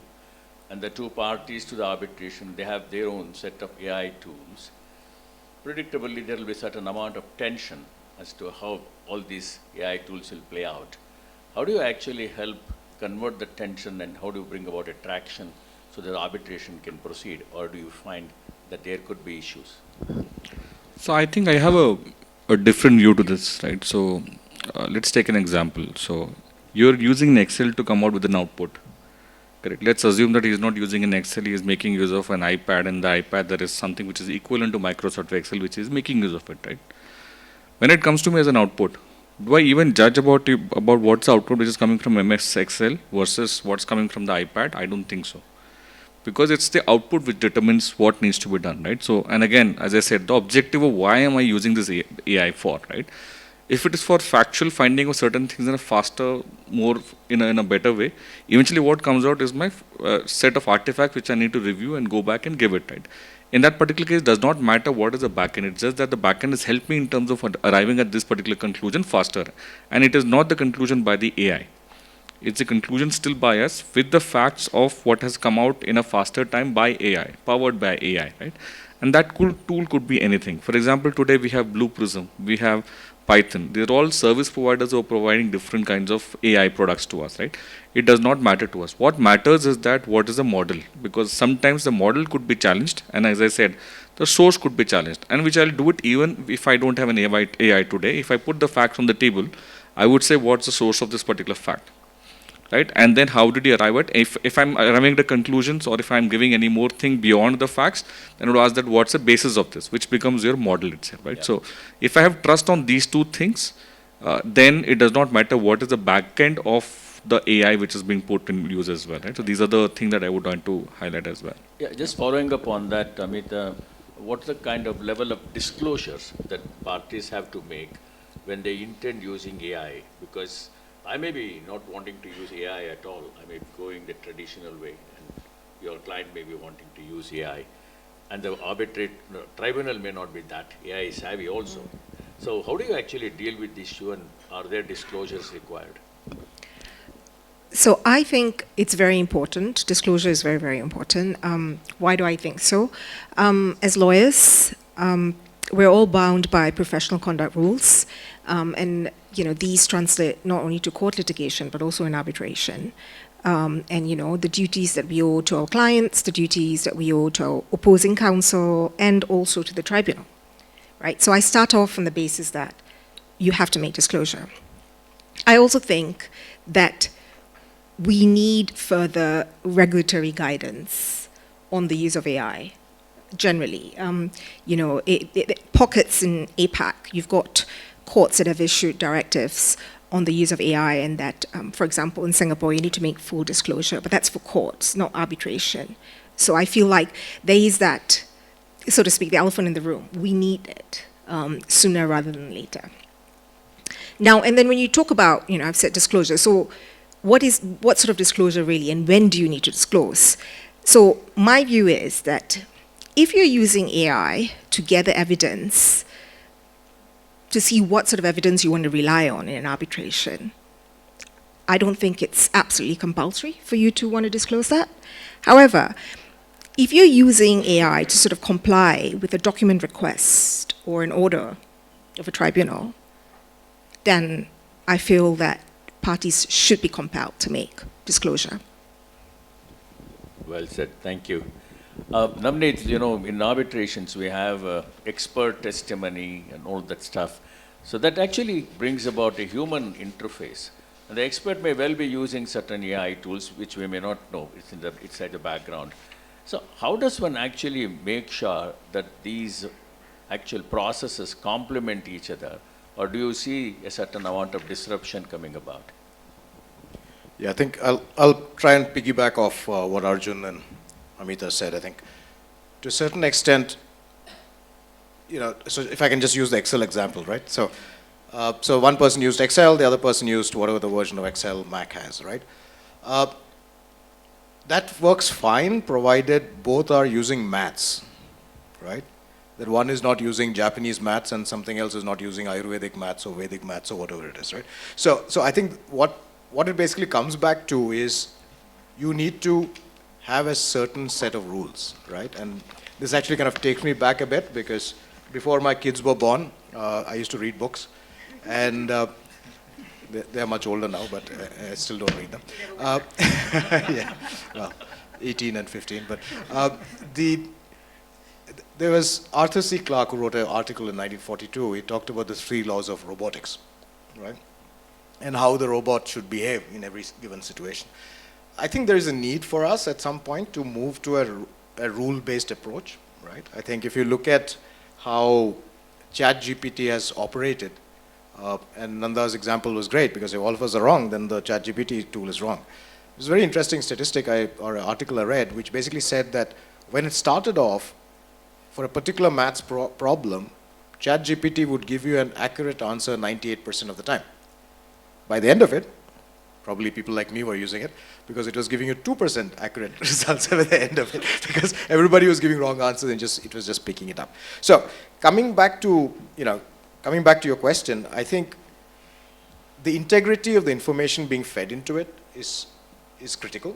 and the 2 parties to the arbitration, they have their own set of AI tools, predictably there will be a certain amount of tension as to how all these AI tools will play out. How do you actually help convert the tension, and how do you bring about a traction so that the arbitration can proceed, or do you find that there could be issues? So I think I have a different view to this, right? So let's take an example. So you're using an Excel to come out with an output, correct? Let's assume that he's not using an Excel, he is making use of an iPad, and the iPad there is something which is equivalent to Microsoft Excel, which is making use of it, right? When it comes to me as an output, do I even judge about what's the output which is coming from MS Excel versus what's coming from the iPad? I don't think so. Because it's the output which determines what needs to be done, right? So, and again, as I said, the objective of why am I using this AI for, right? If it is for factual finding of certain things in a faster, more in a better way, eventually what comes out is my set of artifacts which I need to review and go back and give it, right? In that particular case, it does not matter what is the backend. It's just that the backend has helped me in terms of arriving at this particular conclusion faster, and it is not the conclusion by the AI. It's a conclusion still by us with the facts of what has come out in a faster time by AI, powered by AI, right? And that tool could be anything. For example, today we have Blue Prism, we have Python. They're all service providers who are providing different kinds of AI products to us, right? It does not matter to us. What matters is that what is the model, because sometimes the model could be challenged, and as I said, the source could be challenged, and which I'll do it even if I don't have an AI today. If I put the facts on the table, I would say what's the source of this particular fact, right? And then how did he arrive at? If I'm arriving at the conclusions, or if I'm giving any more thing beyond the facts, then I would ask that what's the basis of this, which becomes your model itself, right? Yeah. So if I have trust on these two things, then it does not matter what is the back end of the AI which is being put in use as well, right? So these are the things that I would want to highlight as well. Yeah, just following up on that, Amita, what's the kind of level of disclosures that parties have to make when they intend using AI? Because I may be not wanting to use AI at all. I may be going the traditional way, and your client may be wanting to use AI. And the tribunal may not be that AI savvy also. So how do you actually deal with this issue, and are there disclosures required? So I think it's very important. Disclosure is very, very important. Why do I think so? As lawyers, we're all bound by professional conduct rules, and these translate not only to court litigation but also in arbitration. And the duties that we owe to our clients, the duties that we owe to our opposing counsel, and also to the tribunal, right? So I start off on the basis that you have to make disclosure. I also think that we need further regulatory guidance on the use of AI. Generally, pockets in APAC, you've got courts that have issued directives on the use of AI, and that, for example, in Singapore, you need to make full disclosure, but that's for courts, not arbitration. So I feel like there is that, so to speak, the elephant in the room. We need it sooner rather than later. Now, and then when you talk about, I've said disclosure, so what sort of disclosure really, and when do you need to disclose? So my view is that if you're using AI to gather evidence, to see what sort of evidence you want to rely on in an arbitration, I don't think it's absolutely compulsory for you to want to disclose that. However, if you're using AI to sort of comply with a document request or an order of a tribunal, then I feel that parties should be compelled to make disclosure. Well said, thank you. Navneet, in arbitrations we have expert testimony and all that stuff. So that actually brings about a human interface. And the expert may well be using certain AI tools which we may not know. It's at the background. So how does one actually make sure that these actual processes complement each other? Or do you see a certain amount of disruption coming about? Yeah, I think I'll try and piggyback off what Arjun and Amita said. I think to a certain extent, so if I can just use the Excel example, right? So one person used Excel, the other person used whatever the version of Excel Mac has, right? That works fine provided both are using maths, right? That one is not using Japanese maths and something else is not using Ayurvedic maths or Vedic maths or whatever it is, right? So I think what it basically comes back to is you need to have a certain set of rules, right? And this actually kind of takes me back a bit because before my kids were born, I used to read books, and they're much older now, but I still don't read them. Yeah, well, 18 and 15, but there was Arthur C. Clarke who wrote an article in 1942. He talked about the 3 laws of robotics, right? And how the robot should behave in every given situation. I think there is a need for us at some point to move to a rule-based approach, right? I think if you look at how ChatGPT has operated, and Nanda's example was great because if all of us are wrong, then the ChatGPT tool is wrong. It was a very interesting statistic or an article I read, which basically said that when it started off, for a particular maths problem, ChatGPT would give you an accurate answer 98% of the time. By the end of it, probably people like me were using it because it was giving you 2% accurate results at the end of it because everybody was giving wrong answers and it was just picking it up. So coming back to your question, I think the integrity of the information being fed into it is critical.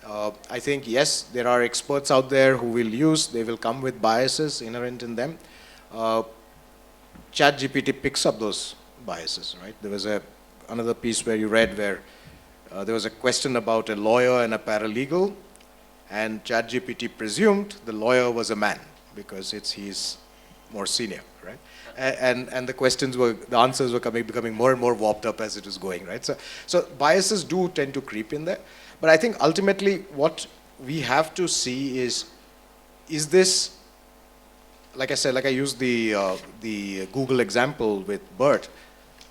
I think, yes, there are experts out there who they will come with biases inherent in them. ChatGPT picks up those biases, right? There was another piece where you read where there was a question about a lawyer and a paralegal, and ChatGPT presumed the lawyer was a man because he's more senior, right? And the answers were becoming more and more warped up as it was going, right? So biases do tend to creep in there. But I think ultimately what we have to see is this, like I said, like I used the Google example with BERT.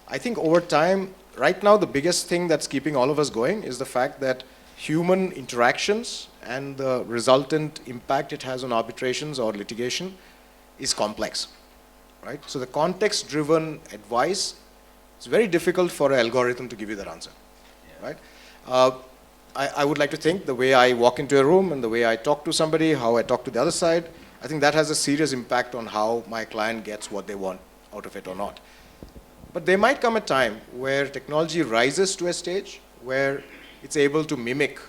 I think over time, right now, the biggest thing that's keeping all of us going is the fact that human interactions and the resultant impact it has on arbitrations or litigation is complex, right? So the context-driven advice, it's very difficult for an algorithm to give you that answer, right? I would like to think the way I walk into a room and the way I talk to somebody, how I talk to the other side, I think that has a serious impact on how my client gets what they want out of it or not. But there might come a time where technology rises to a stage where it's able to mimic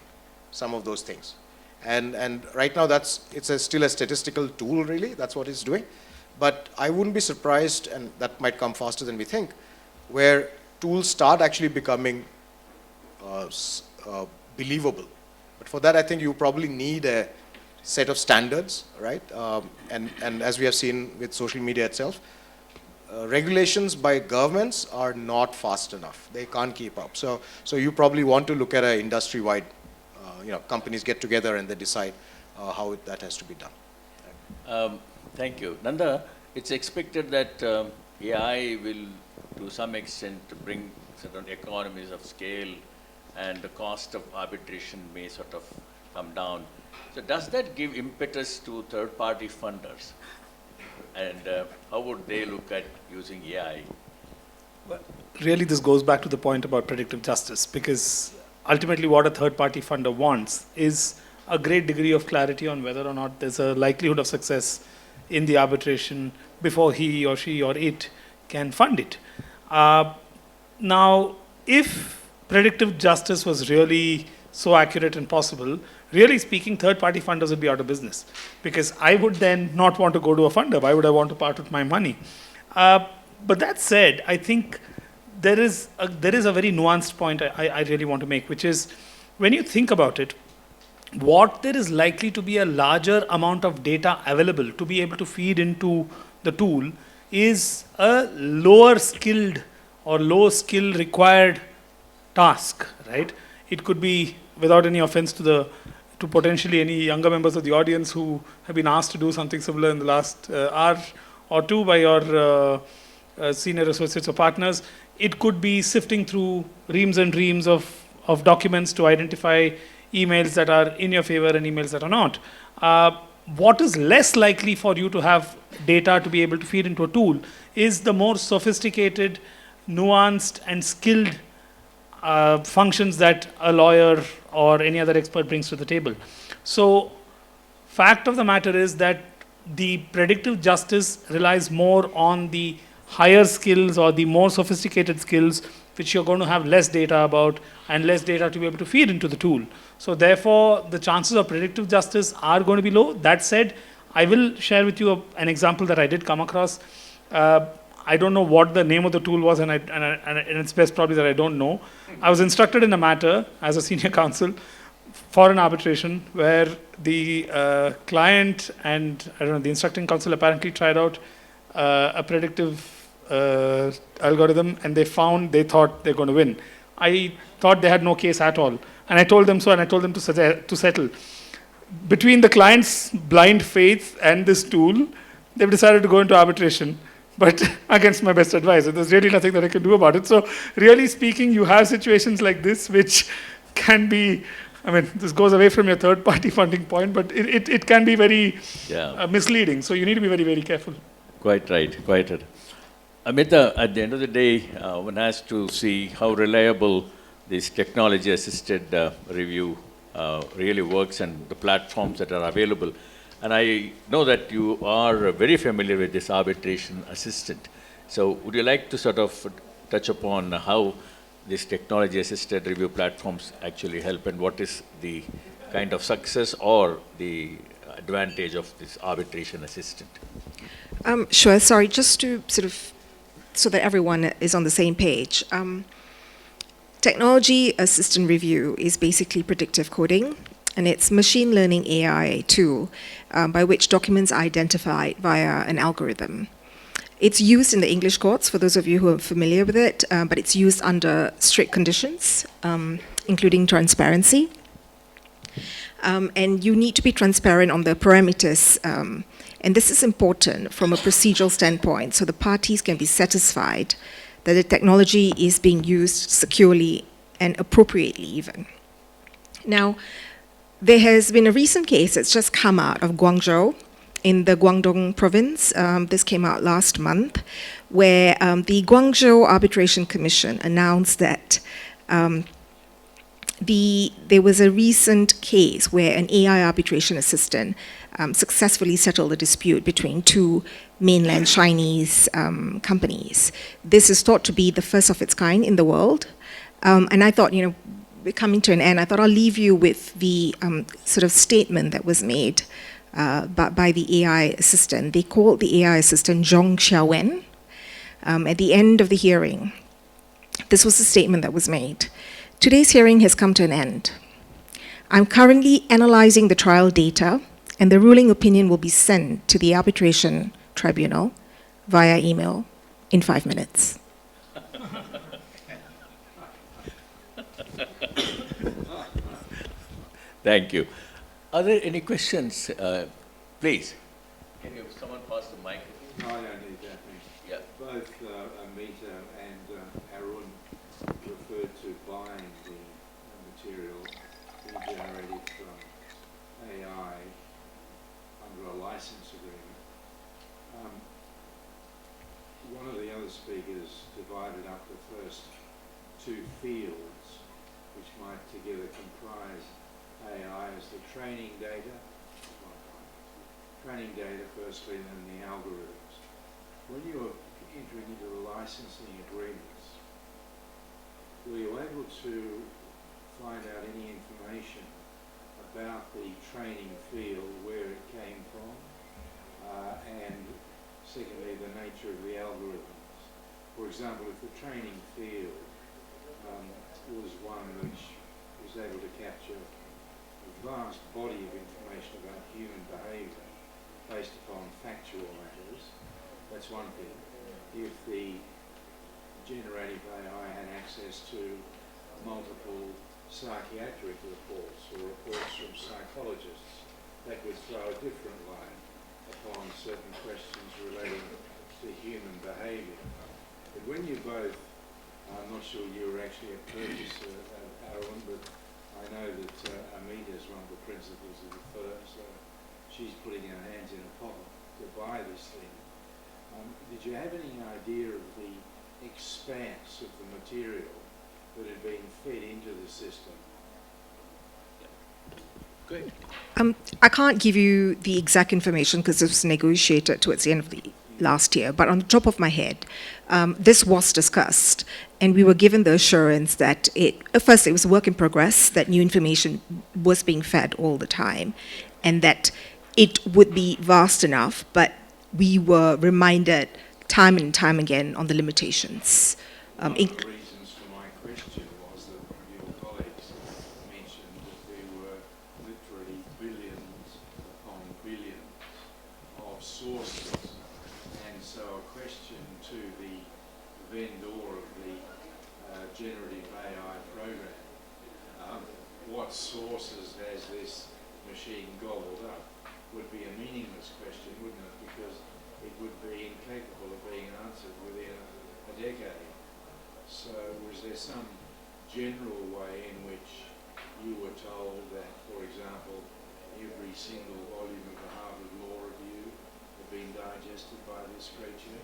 some of those things. And right now it's still a statistical tool, really. That's what it's doing. But I wouldn't be surprised, and that might come faster than we think, where tools start actually becoming believable. But for that, I think you probably need a set of standards, right? And as we have seen with social media itself, regulations by governments are not fast enough. They can't keep up. So you probably want to look at an industry-wide, companies get together and they decide how that has to be done. Thank you. Nanda, it's expected that AI will, to some extent, bring certain economies of scale and the cost of arbitration may sort of come down. So does that give impetus to third-party funders? And how would they look at using AI? Well, really, this goes back to the point about predictive justice, because ultimately what a third-party funder wants is a great degree of clarity on whether or not there's a likelihood of success in the arbitration before he or she or it can fund it. Now, if predictive justice was really so accurate and possible, really speaking, third-party funders would be out of business, because I would then not want to go to a funder. Why would I want to part with my money? But that said, I think there is a very nuanced point I really want to make, which is, when you think about it, what there is likely to be a larger amount of data available to be able to feed into the tool is a lower skilled or low skill required task, right? It could be, without any offense to potentially any younger members of the audience who have been asked to do something similar in the last hour or two by your senior associates or partners, it could be sifting through reams and reams of documents to identify emails that are in your favor and emails that are not. What is less likely for you to have data to be able to feed into a tool is the more sophisticated, nuanced, and skilled functions that a lawyer or any other expert brings to the table. So, fact of the matter is that the predictive justice relies more on the higher skills or the more sophisticated skills, which you're going to have less data about and less data to be able to feed into the tool. So therefore, the chances of predictive justice are going to be low. That said, I will share with you an example that I did come across. I don't know what the name of the tool was, and it's best probably that I don't know. I was instructed in a matter as a senior counsel for an arbitration where the client and the instructing counsel apparently tried out a predictive algorithm, and they thought they're going to win. I thought they had no case at all, and I told them so, and I told them to settle. Between the client's blind faith and this tool, they've decided to go into arbitration, but against my best advice. There's really nothing that I can do about it. So really speaking, you have situations like this which can be, this goes away from your third-party funding point, but it can be very misleading. So you need to be very, very careful. Quite right, quite right. Amita, at the end of the day, one has to see how reliable this technology-assisted review really works and the platforms that are available. And I know that you are very familiar with this arbitration assistant. So would you like to sort of touch upon how these technology-assisted review platforms actually help, and what is the kind of success or the advantage of this arbitration assistant? Sure. Sorry, just to sort of, so that everyone is on the same page. Technology assistant review is basically predictive coding, and it's machine learning AI tool by which documents are identified via an algorithm. It's used in the English courts, for those of you who are familiar with it, but it's used under strict conditions, including transparency. And you need to be transparent on the parameters, and this is important from a procedural standpoint, so the parties can be satisfied that the technology is being used securely and appropriately even. Now, there has been a recent case that's just come out of Guangzhou in the Guangdong province. This came out last month, where the Guangzhou Arbitration Commission announced that there was a recent case where an AI arbitration assistant successfully settled a dispute between two mainland Chinese companies. This is thought to be the first of its kind in the world. And I thought, we're coming to an end. I thought I'll leave you with the sort of statement that was made by the AI assistant. They called the AI assistant Zhong Xiaowen. At the end of the hearing, this was the statement that was made. Today's hearing has come to an end. I'm currently analyzing the trial data, and the ruling opinion will be sent to the arbitration tribunal via email in 5 minutes. Thank you. Are there any questions? Please. Can you someone pass the mic? No, I don't need that. Thanks. Yeah. Both Amita and Arun referred to buying the material generated from AI under a license agreement. One of the other speakers divided up the first two fields, which might together comprise AI as the training data firstly, and then the algorithms. When you are entering into the licensing agreements, were you able to find out any information about the training field, where it came from, and secondly, the nature of the algorithms? For example, if the training field was one which was able to capture a vast body of information about human behaviour based upon factual matters, that's one thing. If the generative AI had access to multiple psychiatric reports or reports from psychologists, that would throw a different light upon certain questions relating to human behaviour. But when you both, I'm not sure you were actually a purchaser, Arun, but I know that Amita is one of the principals of the firm, so she's putting her hands in a pot to buy this thing. Did you have any idea of the expanse of the material that had been fed into the system? Good. I can't give you the exact information because this was negotiated towards the end of the last year, but on the top of my head, this was discussed, and we were given the assurance that first it was a work in progress, that new information was being fed all the time, and that it would be vast enough, but we were reminded time and time again on the limitations. One of the reasons for my question was that your colleagues mentioned that there were literally billions upon billions of sources, and so a question to the vendor of the generative AI program, what sources has this machine gobbled up, would be a meaningless question, wouldn't it? Because it would be incapable of being answered within a decade. So was there some general way in which you were told that, for example, every single volume of the Harvard Law Review had been digested by this creature,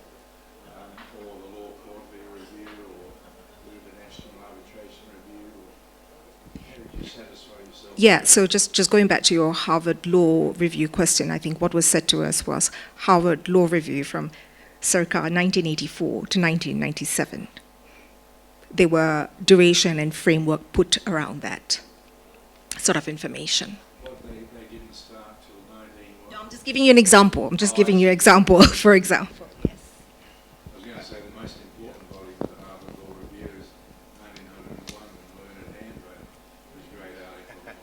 or the Law Court Review, or the International Arbitration Review? Or how did you satisfy yourself? Yeah, so just going back to your Harvard Law Review question, I think what was said to us was Harvard Law Review from circa 1984 to 1997. There were duration and framework put around that. sort of information. What they didn't start till 19... No, I'm just giving you an example. I'm just giving you an example, for example. Yes. I was going to say the most important body for the Harvard Law Review is 1901, the Learned Handbook, was a great article on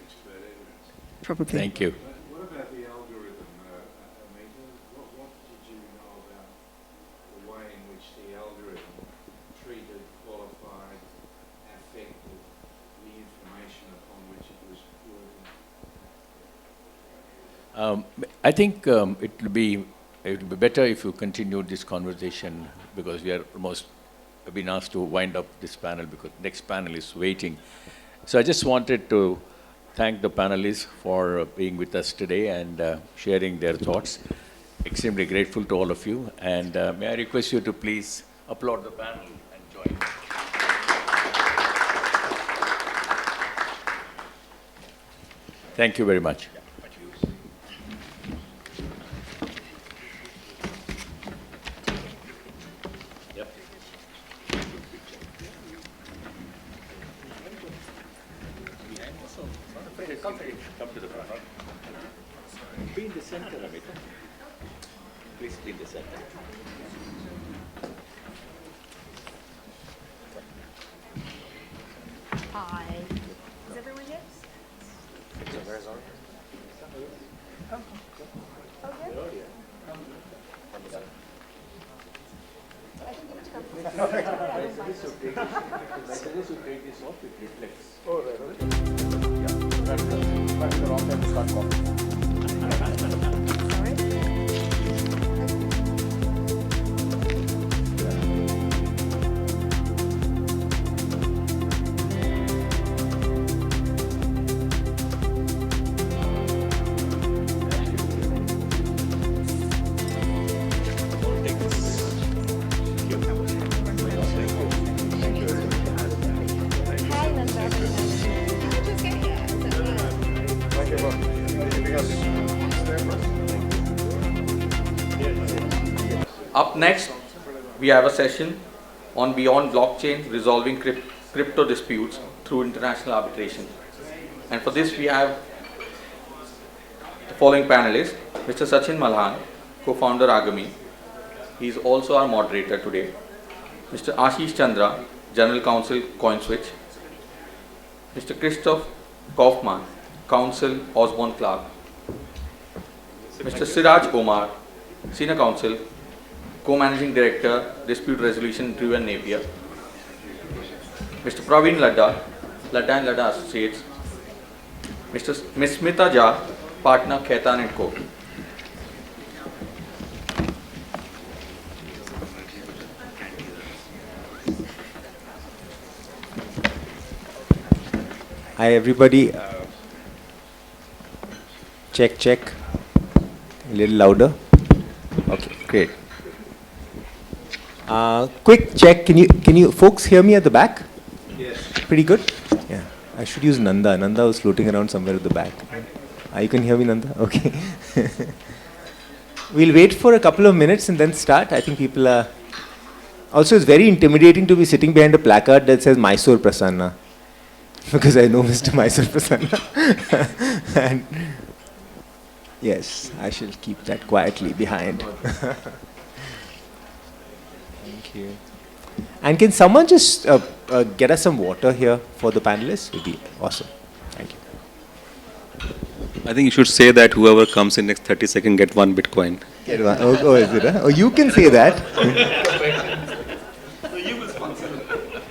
expert evidence. Probably. Thank you. But what about the algorithm, Amita? What did you know about the way in which the algorithm treated, qualified, affected the information upon which it was working? I think it will be better if you continue this conversation, because we are almost been asked to wind up this panel because next panel is waiting. So I just wanted to thank the panelists for being with us today and sharing their thoughts. Extremely grateful to all of you, and may I request you to please applaud the panel and join. Thank you very much. Come to the front. Be in the center, Amita. Please be in the center. Hi. Is everyone here? Up next, we have a session on beyond blockchain resolving crypto disputes through international arbitration. And for this, we have the following panelists: Mr. Sachin Malhan, co-founder Agami. He is also our moderator today. Mr. Ashish Chandra, General Counsel CoinSwitch. Mr. Christoph Kaufmann, Counsel Osborne Clark. Mr. Siraj Omar, Senior Counsel, Co-Managing Director, Dispute Resolution, Drew & Napier. Mr. Praveen Ladda, Ladda & Ladda Associates. Ms. Smita Jha, Partner, Khaitan & Co. Hi everybody. Check. A little louder. Okay, great. Quick check. Can you folks hear me at the back? Yes. Pretty good. Yeah. I should use Nanda. Nanda was floating around somewhere at the back. You can hear me, Nanda. Okay. We'll wait for a couple of minutes and then start. I think people are. Also, it's very intimidating to be sitting behind a placard that says Mysore Prasanna, because I know Mr. Mysore Prasanna. And yes, I shall keep that quietly behind. Thank you. And can someone just get us some water here for the panelists? It would be awesome. Thank you. I think you should say that whoever comes in next 30 seconds get 1 Bitcoin. Get one. Oh, is it? Oh, you can say that.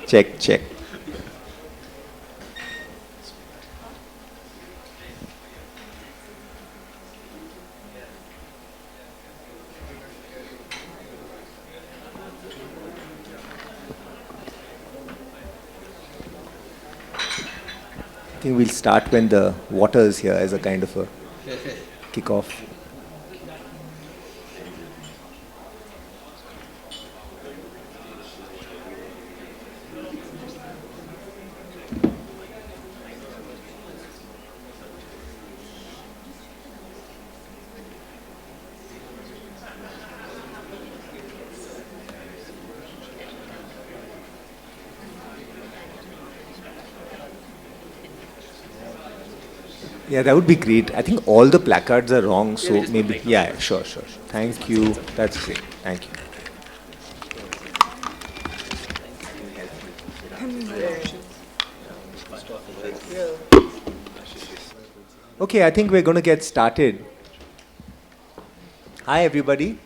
Check. I think we'll start when the water is here as a kind of a kickoff. Yeah, that would be great. I think all the placards are wrong, so maybe, yeah, sure. Thank you. That's great. Thank you. Okay, I think we're going to get started. Hi, everybody.